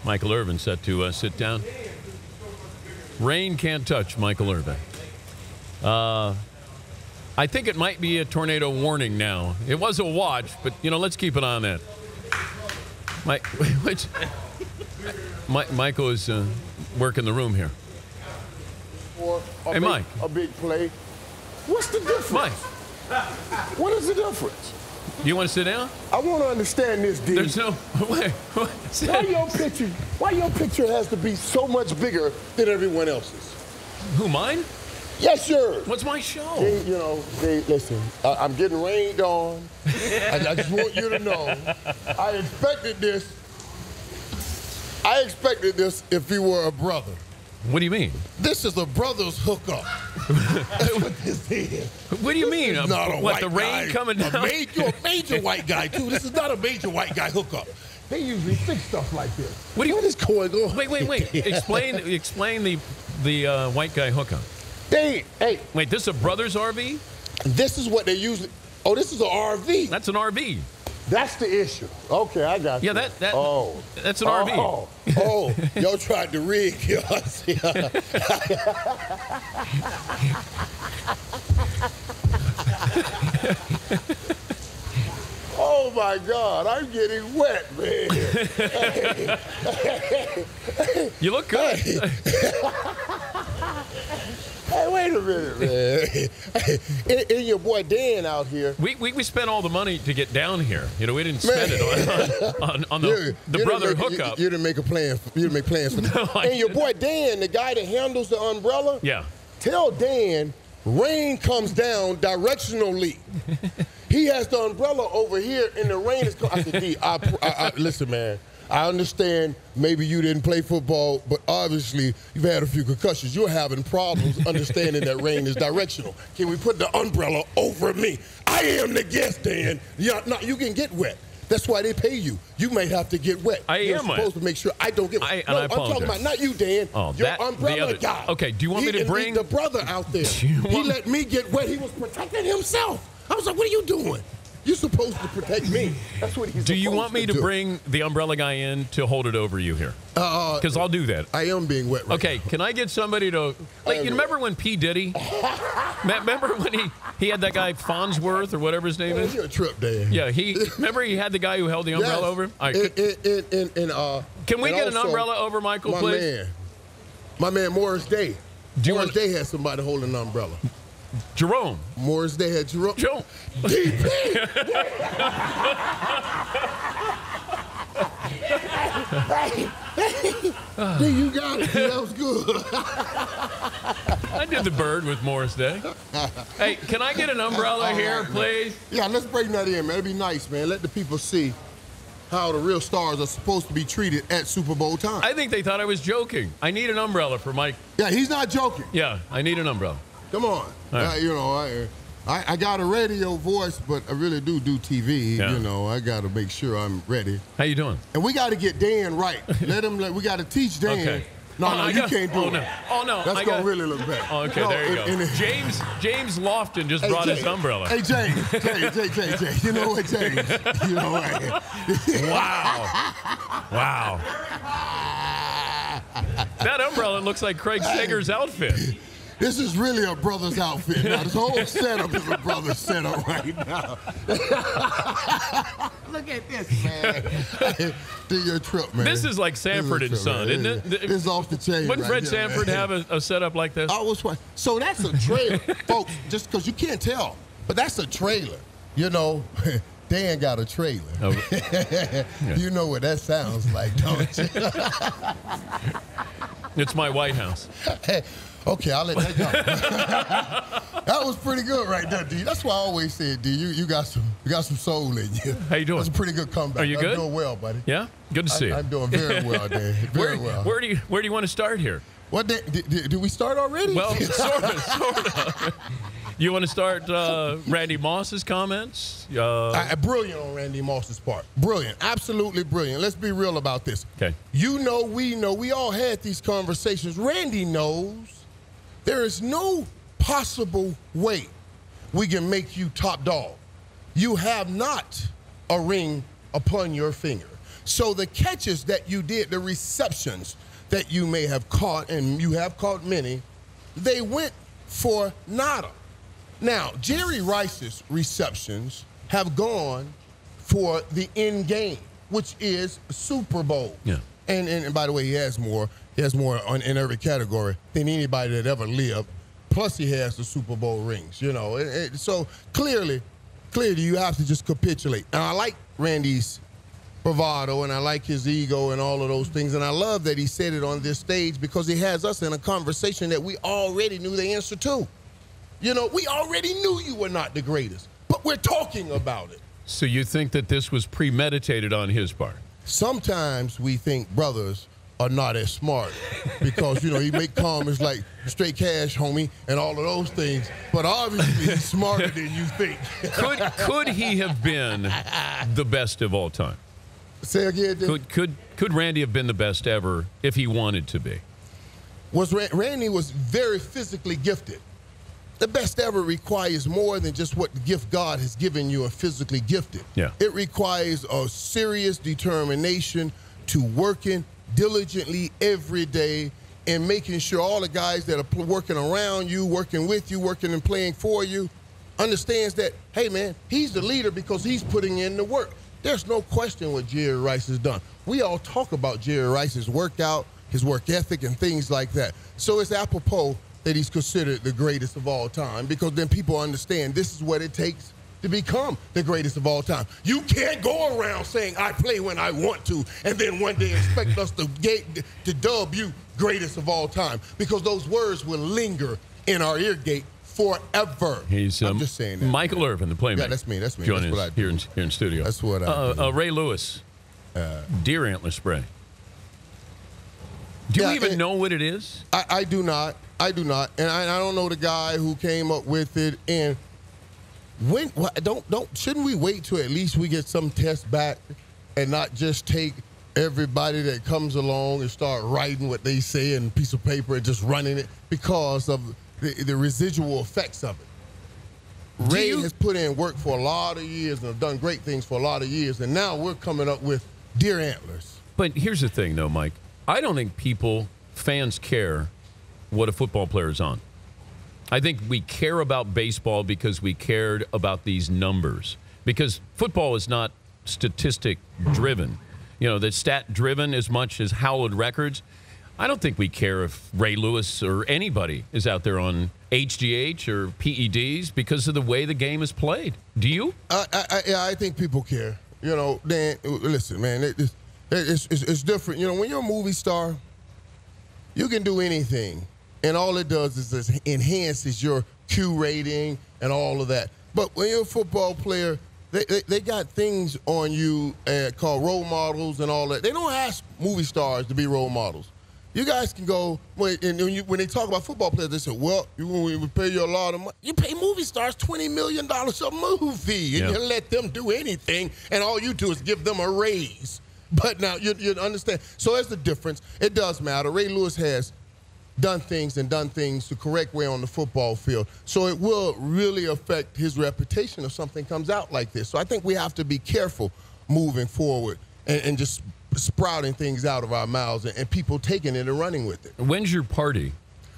Michael Irvin set to sit down. Rain can't touch Michael Irvin. I think it might be a tornado warning now. It was a watch, but, let's keep an eye on that. Michael is working the room here. Hey, Mike. A big play. What's the difference? Mike. What is the difference? You want to sit down? I want to understand this, D. There's no way. Why your picture has to be so much bigger than everyone else's? Who, mine? Yes, yours. What's my show? Listen, I'm getting rained on. I just want you to know, I expected this if you were a brother. What do you mean? This is a brother's hookup. That's what this is. What do you mean? Not a white the rain guy. coming down? You're a major white guy, too. This is not a major white guy hookup. They usually fix stuff like this. What is going on? Wait. Explain the white guy hookup. Hey. Wait, this is a brother's RV? This is what they usually... Oh, this is an RV. That's an RV. That's the issue. Okay, I got you. Yeah, that's an RV. Oh, y'all tried to rig us. Oh, my God, I'm getting wet, man. You look good. Hey, wait a minute, man. And your boy Dan out here. We spent all the money to get down here. We didn't spend it on the brother hookup. You didn't make a plan. You didn't make plans for that. And your boy Dan, the guy that handles the umbrella. Yeah. Tell Dan, rain comes down directionally. He has the umbrella over here, and the rain is coming. I said, D, listen, man. I understand maybe you didn't play football, but obviously you've had a few concussions. You're having problems understanding that rain is directional. Can we put the umbrella over me? I am the guest, Dan. You can get wet. That's why they pay you. You may have to get wet. You're supposed to make sure I don't get wet. I apologize. I'm talking about not you, Dan. Your umbrella guy. Okay, do you want me to bring the brother out there? He let me get wet. He was protecting himself. I was like, what are you doing? You're supposed to protect me. That's what he's supposed to do. Do you want me to bring the umbrella guy in to hold it over you here? Because I'll do that. I am being wet right now. Can I get somebody to... you remember when P. Diddy... remember when he had that guy Farnsworth or whatever his name is? You're a trip, Dan. Yeah, remember he had the guy who held the umbrella over him? All right, can we get an umbrella over Michael, please? My man Morris Day. Morris Day had somebody holding an umbrella. Jerome. Morris Day had Jerome. DP! Hey, you got it. That was good. I did the bird with Morris Day. Hey, can I get an umbrella here, please? Yeah, let's bring that in, man. It'd be nice, man. Let the people see how the real stars are supposed to be treated at Super Bowl time. I think they thought I was joking. I need an umbrella for Mike. Yeah, he's not joking. Yeah, I need an umbrella. Come on. Right. I got a radio voice, but I really do TV. Yeah. I got to make sure I'm ready. How you doing? And we got to get Dan right. We got to teach Dan. Okay. No, you can't do it. Oh, no. That's going to really look bad. Oh, okay, there you go. James Lofton just brought his umbrella. Hey, James. You know what, James? You know what? Wow. That umbrella looks like Craig Sager's outfit. This is really a brother's outfit. Now, this whole setup is a brother's setup right now. Look at this, man. Do your trip, man. This is like Sanford and Son, isn't it? This is off the chain. Wouldn't Fred Sanford have a setup like this? Oh, which one? So that's a trailer, folks, just because you can't tell, but that's a trailer. Dan got a trailer. Oh. Yeah. You know what that sounds like, don't you? It's my White House. Okay, I'll let that go. That was pretty good right there, D. That's why I always said, D, you got some soul in you. How you doing? That's a pretty good comeback. Are you good? I'm doing well, buddy. Yeah? Good to see you. I'm doing very well, Dan. Very well. Where do you want to start here? What did we start already? Well, sort of. You want to start Randy Moss's comments? Brilliant on Randy Moss's part. Brilliant. Absolutely brilliant. Let's be real about this. Okay. We all had these conversations. Randy knows there is no possible way we can make you top dog. You have not a ring upon your finger. So the catches that you did, the receptions that you may have caught, and you have caught many, they went for nada. Now, Jerry Rice's receptions have gone for the end game, which is Super Bowl. Yeah. And by the way, he has more. He has more in every category than anybody that ever lived. Plus, he has the Super Bowl rings. You know, so clearly, you have to just capitulate. And I like Randy's bravado, and I like his ego and all of those things. And I love that he said it on this stage because he has us in a conversation that we already knew the answer to. You know, we already knew you were not the greatest, but we're talking about it. So you think that this was premeditated on his part? Sometimes we think brothers are not as smart because, you know, he make comments like straight cash, homie, and all of those things. But obviously he's smarter than you think. Could he have been the best of all time? Say again. Could Randy have been the best ever if he wanted to be? Randy was very physically gifted. The best ever requires more than just what the gift God has given you and physically gifted. Yeah. It requires a serious determination to working diligently every day and making sure all the guys that are working around you, working with you, working and playing for you, understands that, hey, man, he's the leader because he's putting in the work. There's no question what Jerry Rice has done. We all talk about Jerry Rice's workout, his work ethic, and things like that. So it's apropos that he's considered the greatest of all time because then people understand this is what it takes to become the greatest of all time. You can't go around saying, I play when I want to, and then one day expect us to dub you greatest of all time because those words will linger in our ear gate forever. I'm just saying that. Michael Irvin, the playmaker. Yeah, that's me. Joining that's us here in studio. That's what I do. Ray Lewis, deer antler spray. Do you even know what it is? I do not. And I don't know the guy who came up with it. And shouldn't we wait till at least we get some tests back and not just take everybody that comes along and start writing what they say in a piece of paper and just running it because of the residual effects of it? Ray has put in work for a lot of years and have done great things for a lot of years, and now we're coming up with deer antlers. But here's the thing, though, Mike. I don't think fans care what a football player is on. I think we care about baseball because we cared about these numbers. Because football is not statistic-driven. You know, that's stat-driven as much as hallowed records. I don't think we care if Ray Lewis or anybody is out there on HGH or PEDs because of the way the game is played. Do you? I think people care. You know, Dan, listen, man, it's different. You know, when you're a movie star, you can do anything. And all it does is it enhances your Q rating and all of that. But when you're a football player, they got things on you called role models and all that. They don't ask movie stars to be role models. You guys can go, when they talk about football players, they say, well, we pay you a lot of money. You pay movie stars $20 million a movie, and you let them do anything, and all you do is give them a raise. But now, you understand. So there's the difference. It does matter. Ray Lewis has done things the correct way on the football field. So it will really affect his reputation if something comes out like this. So I think we have to be careful moving forward and just sprouting things out of our mouths and people taking it and running with it. When's your party?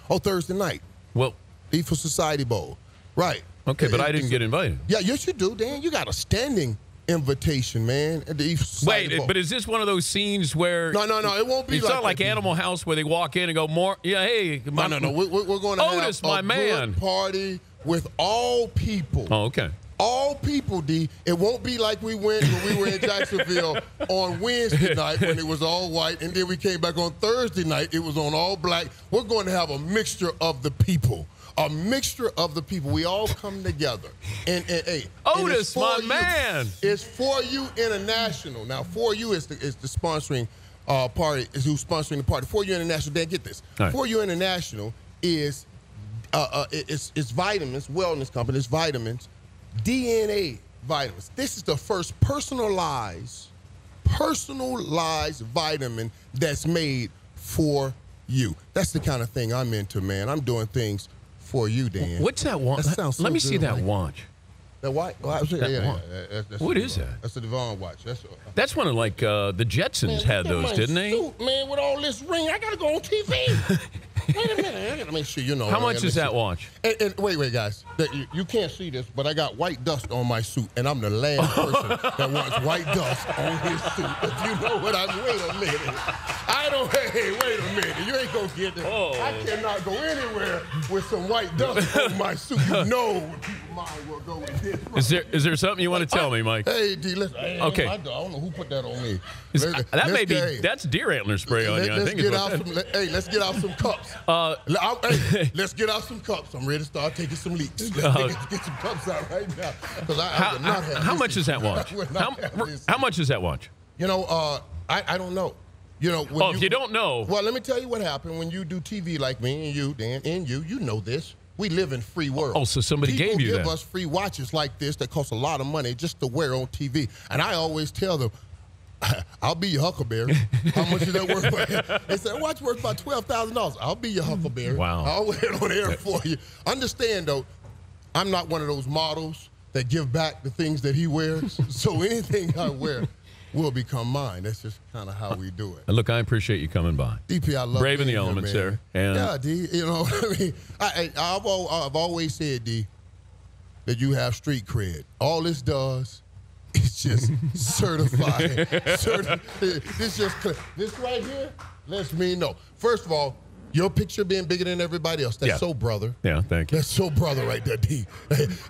Oh, Thursday night. Well, Eagle Society Bowl. Right. Okay, but I didn't get invited. Yeah, yes you do, Dan. You got a standing invitation, man, at the Eagle Society Bowl. But is this one of those scenes where... No, it won't be it's not like Animal House where they walk in and go, more, yeah, hey. No. We're going to Otis, have a good party with all people. Oh, okay. All people, D. It won't be like we went when we were in Jacksonville on Wednesday night when it was all white, and then we came back on Thursday night, it was on all black. We're going to have a mixture of the people. A mixture of the people. We all come together. And hey, Otis, my man. It's For You International. Now, For You is the sponsoring party, is who's sponsoring the party. For You International, Dan, get this. Right. For You International is it's vitamins, wellness company, it's vitamins, DNA vitamins. This is the first personalized vitamin that's made for you. That's the kind of thing I'm into, man. I'm doing things for you, Dan. What's that watch? That sounds so Let me good, see that Mike. watch. The white? Oh, What is that? That's the Devon watch. That's one of like the Jetsons had those, didn't they? Suit, man, with all this ring, I gotta go on TV. Wait a minute, I gotta make sure you know. How much is that watch? And wait, guys, you can't see this, but I got white dust on my suit, and I'm the last person that wants white dust on his suit. If you know what I mean. Wait a minute. Hey, wait a minute. You ain't gonna get this. Oh. I cannot go anywhere with some white dust on my suit. You know people's mind will go with this. Is there something you want to tell me, Mike? Hey, D, listen. Okay. I don't know who put that on me. That's deer antler spray on you. I think let's get out some cups. Let's get out some cups. I'm ready to start taking some leaks. Let's get some cups out right now. How much is that watch? How much is that watch? You know, I don't know. You know. If you don't know. Well, let me tell you what happened when you do TV like me and you, Dan, and you know this. We live in free world. Oh, so somebody gave you that. People give us free watches like this that cost a lot of money just to wear on TV. And I always tell them, I'll be your Huckleberry. How much is that worth? They said, watch worth about $12,000. I'll be your Huckleberry. Wow. I'll wear it on air for you. Understand, though, I'm not one of those models that give back the things that he wears. So anything I wear will become mine. That's just kind of how we do it. Look, I appreciate you coming by. DP, I love Braving the here, elements man. there. And yeah, D, you know, I mean, I've always said, D, that you have street cred. All this does is just certified. This right here lets me know. First of all, your picture being bigger than everybody else. That's so brother. Yeah, thank you. That's so brother right there, D.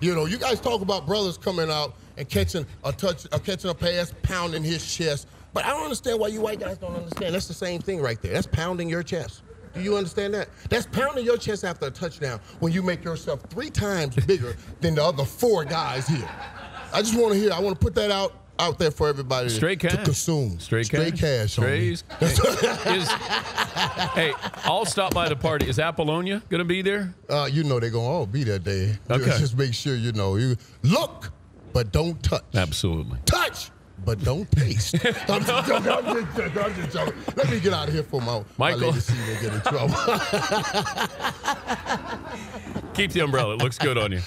You know, you guys talk about brothers coming out and catching a pass, pounding his chest. But I don't understand why you white guys don't understand. That's the same thing right there. That's pounding your chest. Do you understand that? That's pounding your chest after a touchdown when you make yourself 3 times bigger than the other 4 guys here. I just want to hear. I want to put that out there for everybody to consume. Straight cash. Hey, I'll stop by the party. Is Apollonia going to be there? You know they're going to all be there, Dave. Okay. Just make sure you know. You look, but don't touch. Absolutely. Touch, but don't taste. I'm just joking. Let me get out of here for my lady see me get in trouble. Keep the umbrella. It looks good on you.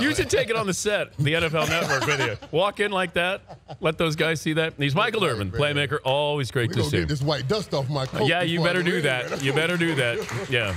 You should take it on the set, the NFL Network with you. Walk in like that. Let those guys see that. He's Michael Irvin, playmaker. Always great to see. Get this white dust off my coat. Yeah, you better do that. You better do that. Yeah.